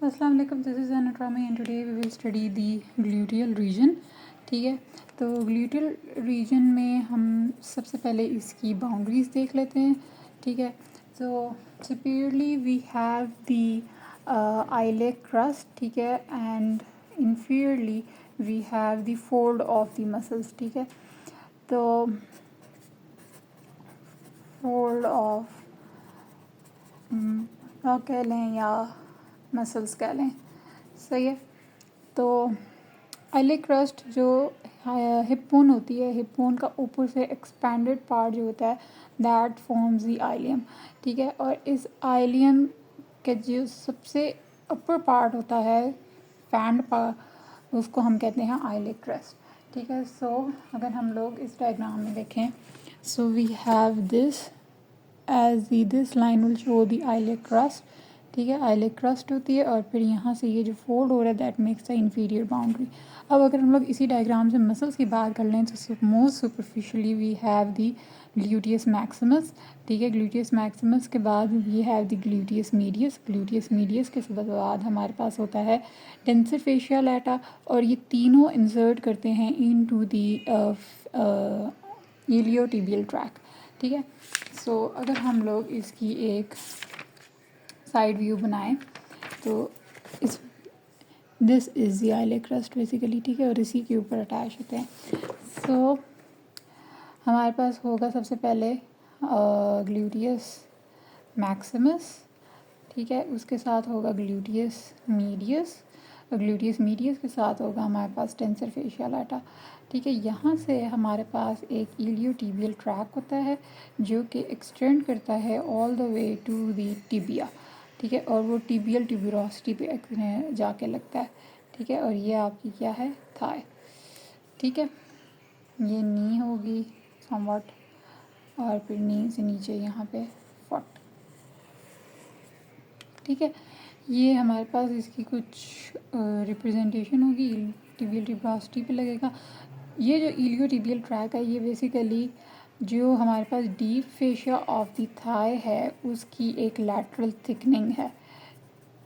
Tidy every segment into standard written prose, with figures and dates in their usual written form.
अस्सलाम वालेकुम, this is anatomy and today we will study the gluteal region. ठीक है, तो ग्लूटियल रीजन में हम सबसे पहले इसकी बाउंड्रीज देख लेते हैं। ठीक है, तो superiorly we have the iliac crest, ठीक है, and inferiorly we have the fold of the muscles. ठीक है, तो फोल्ड ऑफ कह लें या मसल्स कह लें, सही है। तो आइलेक क्रस्ट जो हिप बोन होती है, हिप बोन का ऊपर से एक्सपैंडेड पार्ट जो होता है दैट फॉर्म्स द आइलियम। ठीक है, और इस आइलियम के जो सबसे अपर पार्ट होता है, फैंड पार्ट, उसको हम कहते हैं आइलेक क्रस्ट। ठीक है, सो अगर हम लोग इस डायग्राम में देखें, so we have this edge this line will show the iliac crest. ठीक है, आइलेक क्रस्ट होती है और फिर यहाँ से ये जो फोल्ड हो रहा है that makes the inferior boundary. अब अगर हम लोग इसी डायग्राम से मसल्स की बात कर लें तो most superficially we have the gluteus maximus. ठीक है, ग्लूटियस मैक्सिमस के बाद we have the gluteus medius. Gluteus medius के बाद हमारे पास होता है टेंसर फेशिया लैटा, और ये तीनों इंसर्ट करते हैं इन टू दी इलियोटिबियल ट्रैक। ठीक है, सो अगर हम लोग इसकी एक साइड व्यू बनाएं तो इस this is the iliac crest basically. ठीक है, और इसी के ऊपर अटैच होते हैं। सो हमारे पास होगा सबसे पहले ग्लूटियस मैक्सिमस। ठीक है, उसके साथ होगा ग्लूटियस मीडियस, और ग्लूटियस मीडियस के साथ होगा हमारे पास टेंसर फेशिया लैटा। ठीक है, यहाँ से हमारे पास एक इलियोटिबियल ट्रैक होता है जो कि एक्सटेंड करता है all the way to the tibia. ठीक है, और वो टिबियल ट्यूबरोसिटी पे जाके लगता है। ठीक है, और ये आपकी क्या है, थाई। ठीक है, ये नी होगी समवट, और फिर नी से नीचे यहाँ पे फुट। ठीक है, ये हमारे पास इसकी कुछ रिप्रेजेंटेशन होगी, टिबियल ट्यूबरोसिटी पे लगेगा। ये जो इलियोटिबियल ट्रैक है ये बेसिकली जो हमारे पास deep fascia of the thigh है उसकी एक लैटरल थिकनिंग है।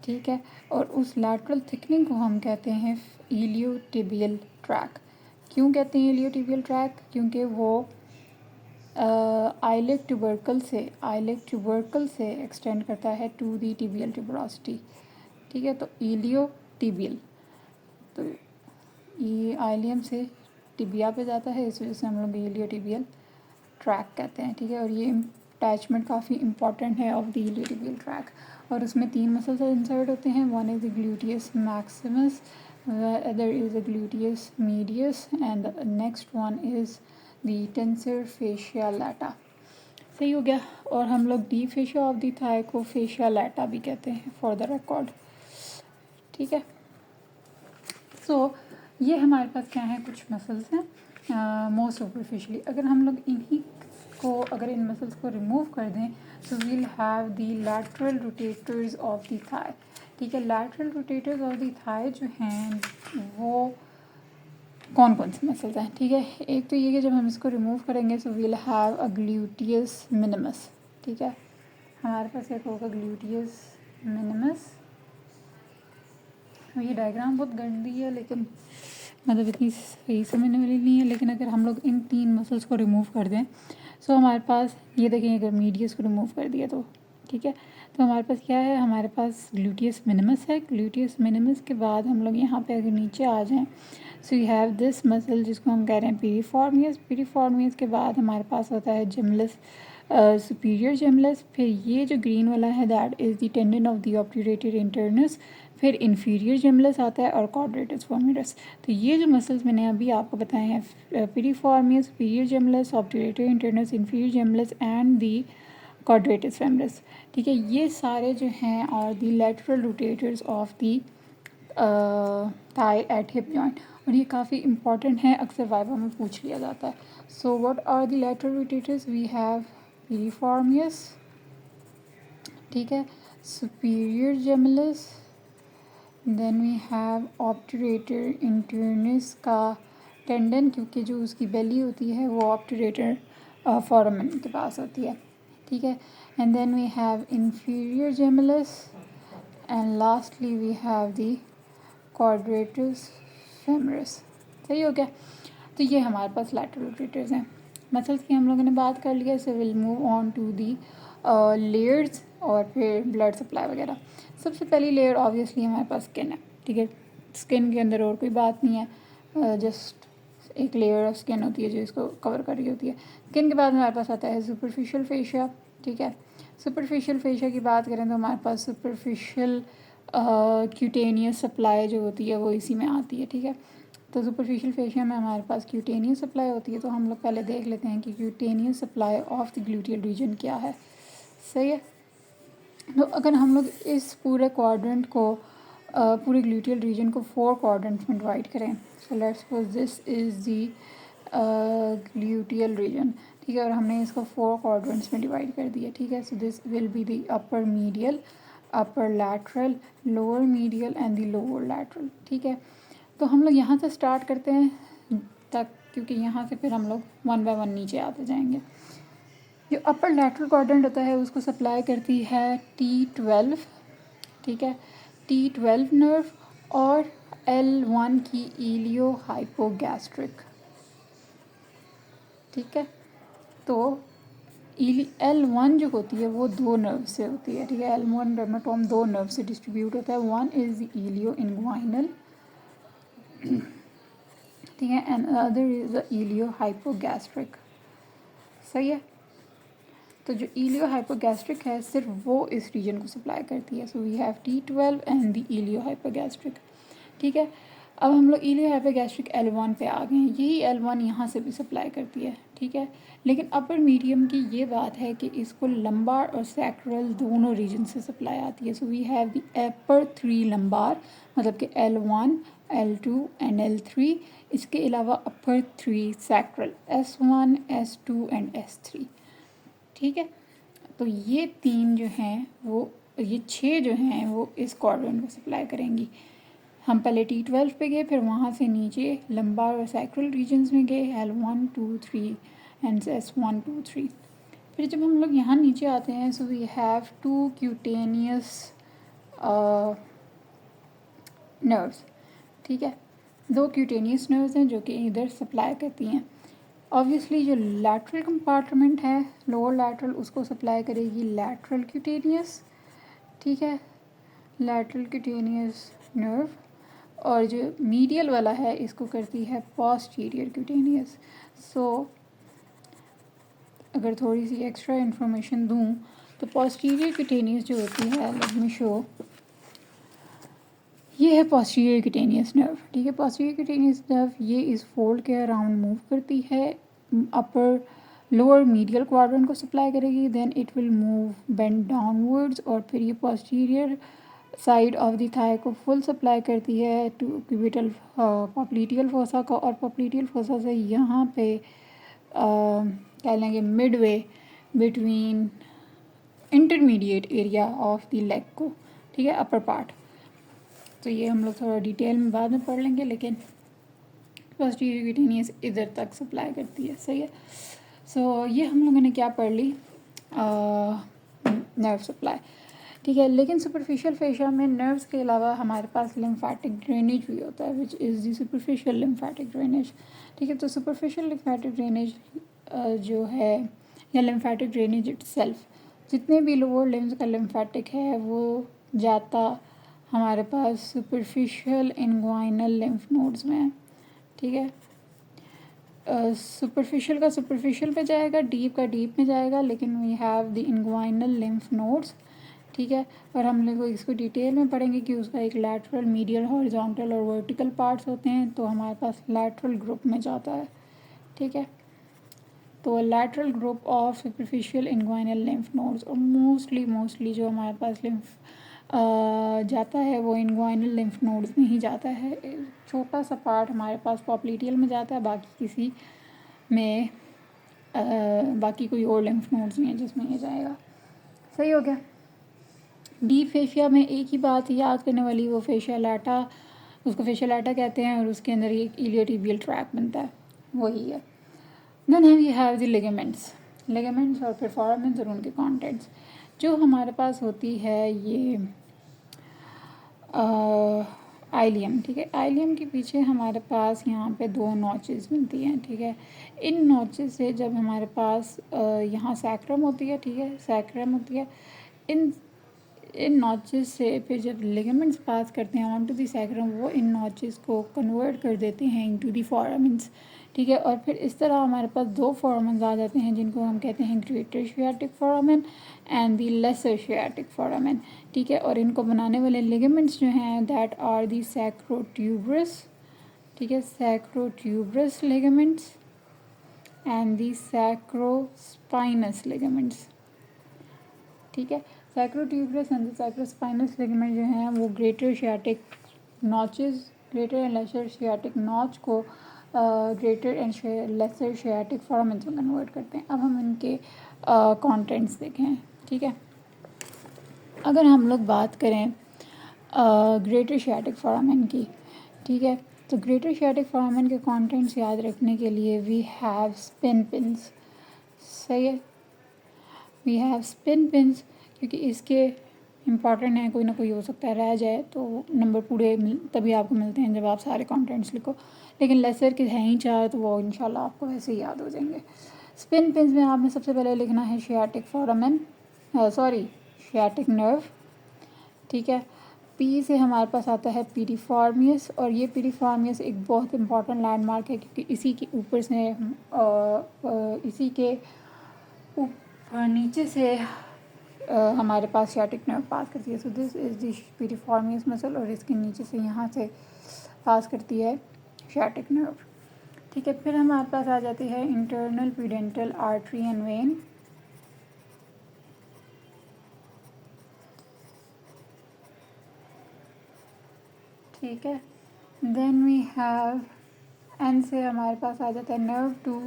ठीक है, और उस लैटरल थिकनिंग को हम कहते हैं इलियोटिबियल ट्रैक। क्यों कहते हैं इलियोटिबियल ट्रैक? क्योंकि वो आइलेक ट्यूबरकल से एक्सटेंड करता है टू दी टिबियल ट्यूबरोसिटी। ठीक है, तो इलियोटिबियल, तो ये आइलियम से टिबिया पे जाता है, इस वजह से हम लोग इलियोटिबियल ट्रैक कहते हैं। ठीक है, और ये अटैचमेंट काफ़ी इंपॉर्टेंट है ऑफ द इलियोटिबियल ट्रैक, और उसमें 3 मसल्स इंसर्ट होते हैं। One is the gluteus maximus, other is the gluteus medius, and the next one is the tensor fascia lata. सही हो गया, और हम लोग the fascia of the thigh को फेशिया लैटा भी कहते हैं फॉर द रिकॉर्ड। ठीक है, सो ये हमारे पास क्या है, कुछ मसल्स हैं मोस्ट सुपरफिशियली। अगर हम लोग इन्हीं को, अगर इन मसल्स को रिमूव कर दें तो we'll have the lateral rotators of the thigh. ठीक है, lateral rotators of the thigh जो हैं वो कौन कौन से मसल्स हैं? ठीक है, एक तो ये कि जब हम इसको रिमूव करेंगे so we'll have a gluteus minimus. ठीक है, हमारे पास एक होगा ग्लूटियस मिनिमस। ये डायग्राम बहुत गंदी है, लेकिन मतलब इतनी सही समझने वाली नहीं है। लेकिन अगर हम लोग इन 3 मसल्स को रिमूव कर दें सो हमारे पास ये देखें, अगर मीडियस को रिमूव कर दिया तो ठीक है, तो हमारे पास क्या है, हमारे पास ग्लूटियस मिनिमस है। ग्लूटियस मिनिमस के बाद हम लोग यहाँ पे अगर नीचे आ जाएं so you have this muscle जिसको हम कह रहे हैं पीरिफॉर्मियस। पीरिफॉर्मियस के बाद हमारे पास होता है जिमलस, सुपीरियर जिमलस। फिर ये जो ग्रीन वाला है that is the tendon of the obturator internus. फिर इन्फीरियर जिमलस आता है और क्वाड्रेटस फॉर्मिडस। तो ये जो मसल्स मैंने अभी आपको बताए हैं, piriformis, superior gemellus, obturator internus, inferior gemellus and the quadratus femoris. ठीक है, ये सारे जो हैं और the lateral rotators of the thigh at hip joint, और ये काफ़ी इंपॉर्टेंट है, अक्सर वाइवा में पूछ लिया जाता है। So what are the lateral rotators? We have piriformis, ठीक है, superior gemellus, then we have obturator internus का टेंडन, क्योंकि जो उसकी बेली होती है वो ऑब्ट्यूरेटर फोरामन के पास होती है। ठीक है, and then we have inferior gemellus, and lastly we have the quadratus femoris. सही हो गया। तो ये हमारे पास लैटरल रोटेटर्स हैं। मसल्स की हम लोगों ने बात कर लिया। So will move on to the layers और फिर ब्लड सप्लाई वगैरह। सबसे पहली लेयर ऑब्वियसली हमारे पास स्किन है, ठीक है। स्किन के अंदर और कोई बात नहीं है, जस्ट एक लेयर ऑफ स्किन होती है जो इसको कवर कर रही होती है। स्किन के बाद हमारे पास आता है सुपरफिशियल फेशिया, ठीक है। सुपरफिशियल फेशिया की बात करें तो हमारे पास सुपरफिशियल क्यूटेनियस सप्लाई जो होती है वो इसी में आती है, ठीक है। तो सुपरफिशियल फेशिया में हमारे पास क्यूटेनियस सप्लाई होती है। तो हम लोग पहले देख लेते हैं कि cutaneous supply of the gluteal region क्या है। सही है। तो अगर हम लोग इस पूरे क्वाड्रेंट को पूरे ग्लूटियल रीजन को 4 क्वाड्रेंट्स में डिवाइड करें। So let's suppose this is the gluteal region, ठीक है। और हमने इसको 4 क्वाड्रेंट्स में डिवाइड कर दिया, ठीक है। So this will be the upper medial, upper lateral, lower medial and the lower lateral, ठीक है। तो हम लोग यहाँ से स्टार्ट करते हैं तक, क्योंकि यहाँ से फिर हम लोग 1 बाय 1 नीचे आते जाएंगे। जो अपर लैटरल क्वाड्रेंट होता है उसको सप्लाई करती है T12, ठीक है, T12 नर्व और L1 की इलियो हाइपोगैस्ट्रिक, ठीक है। तो L1 जो होती है वो 2 नर्व से होती है, ठीक है। L1 डर्मेटोम 2 नर्व से डिस्ट्रीब्यूट होता है। One is the ilioinguinal, ठीक है, and other is the iliohypogastric. सही है। तो जो इलियो हाइपोगैस्ट्रिक है सिर्फ वो इस रीजन को सप्लाई करती है। So we have T12 and the iliohypogastric, ठीक है। अब हम लोग इलियो हाइपोगैस्ट्रिक L1 पे आ गए हैं। यही L1 यहाँ से भी सप्लाई करती है, ठीक है। लेकिन अपर मीडियम की ये बात है कि इसको लंबार और सैक्रल दोनों रीजन से सप्लाई आती है। So we have the upper 3 lumbar, मतलब कि L1, L2 एंड L3। इसके अलावा अपर 3 sacral, S1, S2 and S3, ठीक है। तो ये 3 जो हैं वो, ये 6 जो हैं वो इस क्वाड्रेंट को सप्लाई करेंगी। हम पहले T12 पे गए, फिर वहाँ से नीचे लंबार और सैक्रल रीजन्स में गए, L1, 2, 3 एंड S1, 2, 3। फिर जब हम लोग यहाँ नीचे आते हैं, so we have 2 cutaneous nerves, ठीक है। 2 क्यूटेनियस नर्व्स हैं जो कि इधर सप्लाई करती हैं। ऑब्वियसली जो लैटरल कंपार्टमेंट है, लोअर लैटरल, उसको सप्लाई करेगी लैटरल क्यूटेनियस, ठीक है, लैटरल क्यूटेनियस नर्व। और जो मीडियल वाला है इसको करती है पोस्टीरियर क्यूटेनियस। सो अगर थोड़ी सी एक्स्ट्रा इन्फॉर्मेशन दूं तो पोस्टीरियर क्यूटेनियस जो होती है, लेट मी शो, ये है पोस्टीरियर क्यूटेनियस नर्व, ठीक है। पोस्टीरियर क्यूटेनियस नर्व ये इस फोल्ड के अराउंड मूव करती है, अपर लोअर मीडियल क्वाड्रेंट को सप्लाई करेगी, then it will move bend downwards और फिर ये posterior side of the thigh को फुल सप्लाई करती है टू क्यूबिटल पॉप्लिटियल फोसा को, और पॉप्लिटियल फोसा से यहाँ पे कह लेंगे Midway between intermediate area of the leg को, ठीक है, अपर पार्ट। तो ये हम लोग थोड़ा डिटेल में बाद में पढ़ लेंगे, लेकिन पोस्टीरियर क्यूटेनियस इधर तक सप्लाई करती है। सही है। सो ये हम लोगों ने क्या पढ़ ली, नर्व सप्लाई, ठीक है। लेकिन सुपरफिशियल फेशिया में नर्व्स के अलावा हमारे पास लिम्फेटिक ड्रेनेज भी होता है, which is the superficial lymphatic drainage, ठीक है। तो सुपरफिशियल लिम्फेटिक ड्रेनेज जो है, या लिम्फेटिक ड्रेनेज इटसेल्फ, जितने भी लोअर लिम्स का लिम्फेटिक है वो जाता हमारे पास सुपरफिशियल इंग्वाइनल लिम्फ नोड्स में है, ठीक है। सुपरफिशियल का सुपरफिशियल पे जाएगा, डीप का डीप में जाएगा, लेकिन we have the inguinal lymph nodes, ठीक है। और हम लोग इसको डिटेल में पढ़ेंगे कि उसका एक लैटरल, मीडियल, हॉरिजॉन्टल और वर्टिकल पार्ट्स होते हैं। तो हमारे पास लैटरल ग्रुप में जाता है, ठीक है। तो lateral group of superficial inguinal lymph nodes, और मोस्टली जो हमारे पास लिम्फ जाता है वो इंग्वाइनल लिम्फ नोड्स में ही जाता है। छोटा सा पार्ट हमारे पास पॉप्लिटियल में जाता है, बाकी किसी में बाकी कोई और लिम्फ नोड्स नहीं है जिसमें ये जाएगा। सही हो गया। डीप फेशिया में एक ही बात याद करने वाली, वो फेशिया लाटा, उसको फेशिया लाटा कहते हैं, और उसके अंदर एक इलियोटिबियल ट्रैक बनता है, वही है। Then we have the ligaments और फिर फोरामेंट्स और उनके कॉन्टेंट्स। जो हमारे पास होती है ये आइलियम, ठीक है। आइलियम के पीछे हमारे पास यहाँ पे 2 नॉचेस मिलती हैं, ठीक है। इन नॉचेस से जब हमारे पास यहाँ सैक्रम होती है, ठीक है, सैक्रम होती है, इन इन नॉचेस से फिर जब लिगामेंट्स पास करते हैं ऑन टू दी सैक्रम, वो इन नॉचेस को कन्वर्ट कर देते हैं इनटू दी फोरामेंस, ठीक है। और फिर इस तरह हमारे पास 2 फोरामेंस आ जाते हैं जिनको हम कहते हैं greater sciatic foramen and the lesser sciatic foramen, ठीक है। और इनको बनाने वाले लिगामेंट्स जो हैं दैट आर दी सैक्रोट्यूबरस, ठीक है, sacrotuberous ligaments and the sacrospinous ligaments, ठीक है। सैक्रोट्यूबरस एंड सैक्रोस्पाइनस लिगामेंट जो हैं वो greater sciatic notches, greater and lesser sciatic notch को greater and lesser sciatic foramens में कन्वर्ट करते हैं। अब हम इनके कंटेंट्स देखें, ठीक है। अगर हम लोग बात करें ग्रेटर शियाटिक फोरामेन की, ठीक है, तो ग्रेटर शियाटिक फोरामेन के कंटेंट्स याद रखने के लिए वी हैव स्पिन पिन्स, सही है, वी हैव स्पिन पिन्स, क्योंकि इसके इम्पॉर्टेंट है, कोई ना कोई हो सकता है रह जाए, तो नंबर पूरे तभी आपको मिलते हैं जब आप सारे कंटेंट्स लिखो, लेकिन लेसर के हैं ही 4 तो वो इंशाल्लाह आपको वैसे ही याद हो जाएंगे। स्पिन पिन्स में आपने सबसे पहले लिखना है sciatic foramen, sorry sciatic nerve, ठीक है। पी से हमारे पास आता है पीरिफॉर्मियस, और ये पीरिफॉर्मियस एक बहुत इंपॉर्टेंट लैंडमार्क है क्योंकि इसी के ऊपर से इसी के नीचे से हमारे पास शियाटिक नर्व पास करती है। So this is the piriformis muscle, और इसके नीचे से यहाँ से पास करती है शियाटिक नर्व, ठीक है। फिर हमारे पास आ जाती है internal pudendal artery and when, ठीक है। देन वी हैव एन से हमारे पास आ जाता है nerve to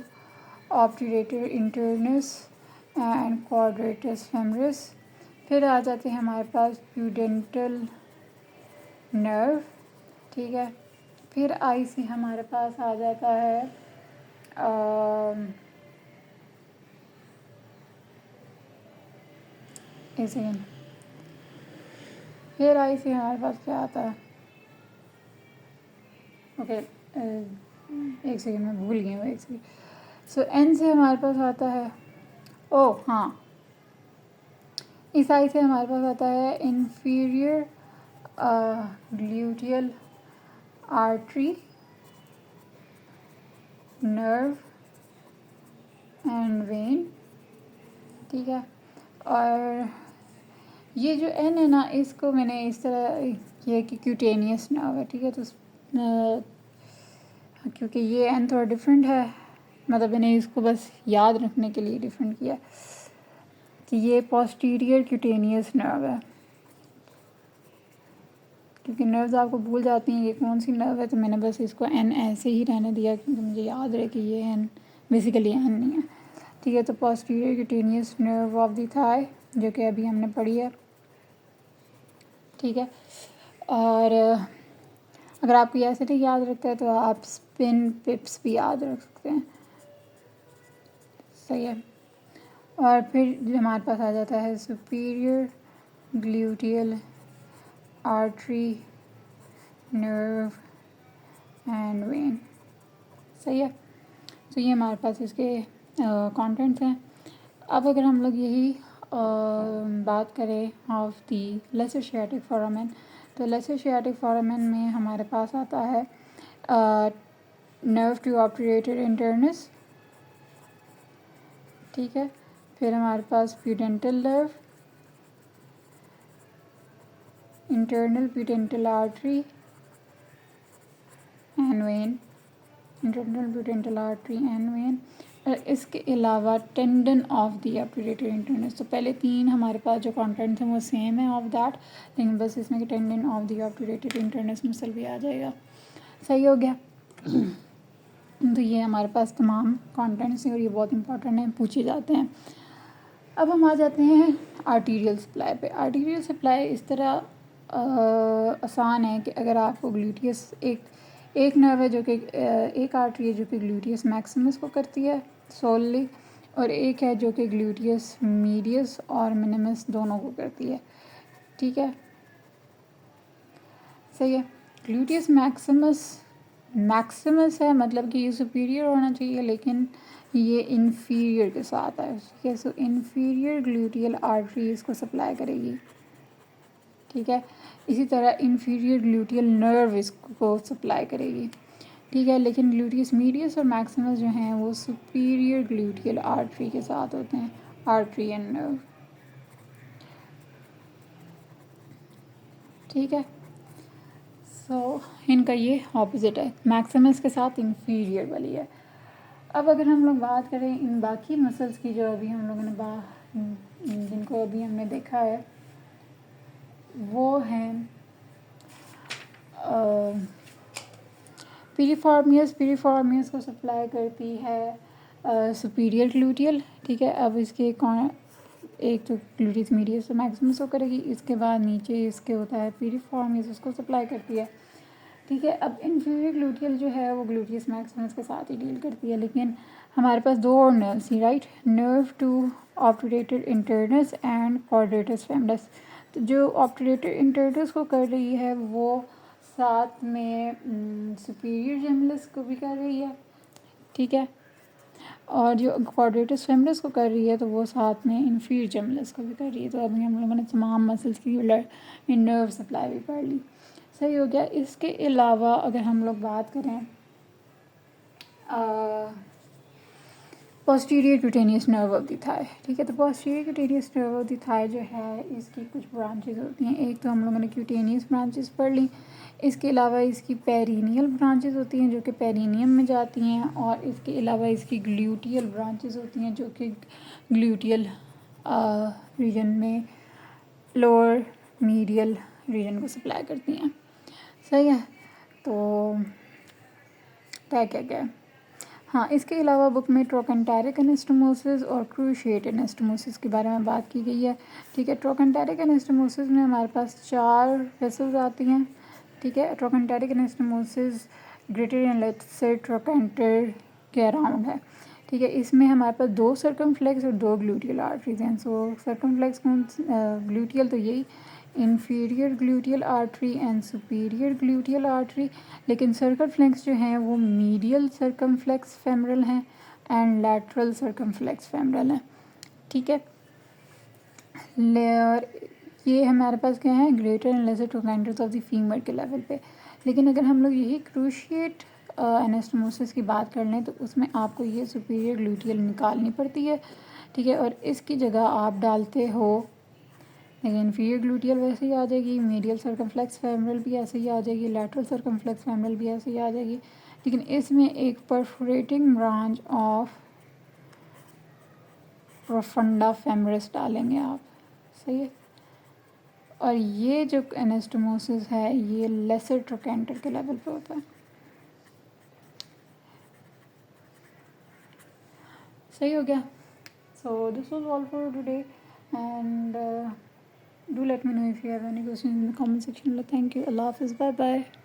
obturator internus and quadratus femoris. फिर आ जाते हैं हमारे पास प्यूडेंटल नर्व, ठीक है। फिर आई से हमारे पास आ जाता है एक सेकेंड, फिर आई से हमारे पास क्या आता है, ओके एक सेकेंड मैं भूल गई हूँ, एक सेकेंड। सो एन से हमारे पास आता है, ओ हाँ, इस आई से हमारे पास आता है inferior gluteal artery nerve and when, ठीक है। और ये जो एन है ना, इसको मैंने इस तरह किया कि क्यूटेनियस नर्व है, ठीक है। तो क्योंकि ये एन थोड़ा डिफरेंट है, मतलब मैंने इसको बस याद रखने के लिए डिफरेंट किया कि ये पोस्टीरियर क्यूटेनियस नर्व है, क्योंकि नर्व्स आपको भूल जाती हैं ये कौन सी नर्व है, तो मैंने बस इसको एन ऐसे ही रहने दिया क्योंकि मुझे याद रहे कि ये एन बेसिकली एन नहीं है, ठीक है। तो posterior cutaneous nerve of the thigh, जो कि अभी हमने पढ़ी है, ठीक है। और अगर आपको ऐसे नहीं याद रखता है तो आप स्पिन पिप्स भी याद रख सकते हैं, सही है। और फिर हमारे पास आ जाता है superior gluteal artery nerve and when, सही है। तो ये हमारे पास इसके कंटेंट्स हैं। अब अगर हम लोग यही बात करें of the lesser sciatic foramen, तो लेसर शियाटिक फोरामेन में हमारे पास आता है नर्व टू ऑब्ट्यूरेटर इंटरनस, ठीक है। फिर हमारे पास pudendal nerve, internal pudendal artery and vein, internal pudendal artery and vein. इसके अलावा tendon of the obturator internus. तो पहले 3 हमारे पास जो कंटेंट्स हैं वो सेम है ऑफ दैट, लेकिन बस इसमें कि tendon of the obturator internus muscle भी आ जाएगा, सही हो गया। तो ये हमारे पास तमाम कंटेंट्स हैं और ये बहुत इंपॉर्टेंट हैं, पूछे जाते हैं। अब हम आ जाते हैं आर्टीरियल सप्लाई पे। आर्टीरियल सप्लाई इस तरह आसान है कि अगर आपको ग्लूटियस एक नर्व है जो कि एक आर्टरी है जो कि ग्लूटियस मैक्सिमस को करती है सोलली, और एक है जो कि ग्लूटियस मीडियस और मिनिमस दोनों को करती है, ठीक है। सही है। ग्लूटियस मैक्सिमस है, मतलब कि ये सुपीरियर होना चाहिए, लेकिन ये इन्फीरियर के साथ है, ठीक है। सो इन्फीरियर ग्लूटियल आर्टरी इसको सप्लाई करेगी, ठीक है। इसी तरह इन्फीरियर ग्लूटियल नर्व इसको सप्लाई करेगी, ठीक है। लेकिन ग्लूटियस मीडियस और मैक्सिमस जो हैं वो सुपीरियर ग्लूटियल आर्टरी के साथ होते हैं, आर्टरी एंड नर्व, ठीक है। सो इनका ये ऑपोजिट है, मैक्सिमस के साथ इन्फीरियर वाली है। अब अगर हम लोग बात करें इन बाकी मसल्स की जो अभी हम लोगों ने जिनको अभी हमने देखा है, वो हैं पीरिफॉर्मियस को सप्लाई करती है सुपीरियर ग्लूटियल, ठीक है। अब इसके कौन, एक तो ग्लूटियस मीडियस तो मैक्सिमस को करेगी, इसके बाद नीचे इसके होता है पीरिफॉर्मियस, उसको सप्लाई करती है, ठीक है। अब इन्फीरियर ग्लूटियल जो है वो ग्लूटियस मैक्सिमस के साथ ही डील करती है, लेकिन हमारे पास दो और नर्व्स थी, right, nerve to obturator internus and quadratus femoris. तो जो ऑब्टूरेटर इंटरनस को कर रही है वो साथ में सुपीरियर जेमलस को भी कर रही है, ठीक है। और जो क्वाड्रेटस फेमरस को कर रही है तो वो साथ में इन्फीरियर जेमलस को भी कर रही है। तो अभी हम लोगों ने तमाम मसल्स की नर्व सप्लाई भी पढ़ ली, सही हो गया। इसके अलावा अगर हम लोग बात करें posterior cutaneous nerve of the thigh, ठीक है। तो posterior cutaneous nerve of the thigh जो है इसकी कुछ ब्रांचेस होती हैं, एक तो हम लोगों ने क्यूटेनियस ब्रांचेस पढ़ ली, इसके अलावा इसकी पेरिनियल ब्रांचेस होती हैं जो कि पेरिनियम में जाती हैं, और इसके अलावा इसकी ग्लूटियल ब्रांचेस होती हैं जो कि ग्लूटियल रीजन में लोअर मीडियल रीजन को सप्लाई करती हैं, सही है। तो क्या क्या हाँ, इसके अलावा बुक में ट्रोकेंटेरिक एनास्टोमोसिस और क्रूशिएट एनास्टोमोसिस के बारे में बात की गई है, ठीक है। ट्रोकेंटेरिक एनास्टोमोसिस में हमारे पास 4 वेसल्स आती हैं, ठीक है। Trochanteric anastomosis greater and lesser trochanter के अराउंड है, ठीक है। इसमें हमारे पास 2 सर्कमफ्लेक्स और 2 ग्लूटियल आर्टरीज हैं। सो सर्कमफ्लेक्स ग्लूटियल तो यही inferior gluteal artery and superior gluteal artery, लेकिन सर्कमफ्लेक्स जो हैं वो मीडियल सर्कमफ्लेक्स फेमरल हैं एंड लैटरल सर्कमफ्लेक्स फेमरल हैं, ठीक है। लेयर ये हमारे पास क्या है, greater and laser ट्रोकेंटर्स of the femur के लेवल पे। लेकिन अगर हम लोग यही क्रूशिएट एनास्टोमोसिस की बात कर लें तो उसमें आपको ये सुपीरियर ग्लूटियल निकालनी पड़ती है, ठीक है। और इसकी जगह आप डालते हो, लेकिन इन्फीरियर ग्लूटियल वैसे ही आ जाएगी, मीडियल सर्कमफ्लेक्स फेमरल भी ऐसे ही आ जाएगी, लैटरल सर्कमफ्लेक्स फेमरल भी ऐसे ही आ जाएगी, लेकिन इसमें एक perforating branch of profunda femoris डालेंगे आप, सही है। और ये जो एनास्टोमोसिस है ये लेसर ट्रोकेंटर के लेवल पे होता है, सही हो गया। So this was all for today and do let me know if you have any questions in the comment section. Thank you. Allah Hafiz. Bye bye.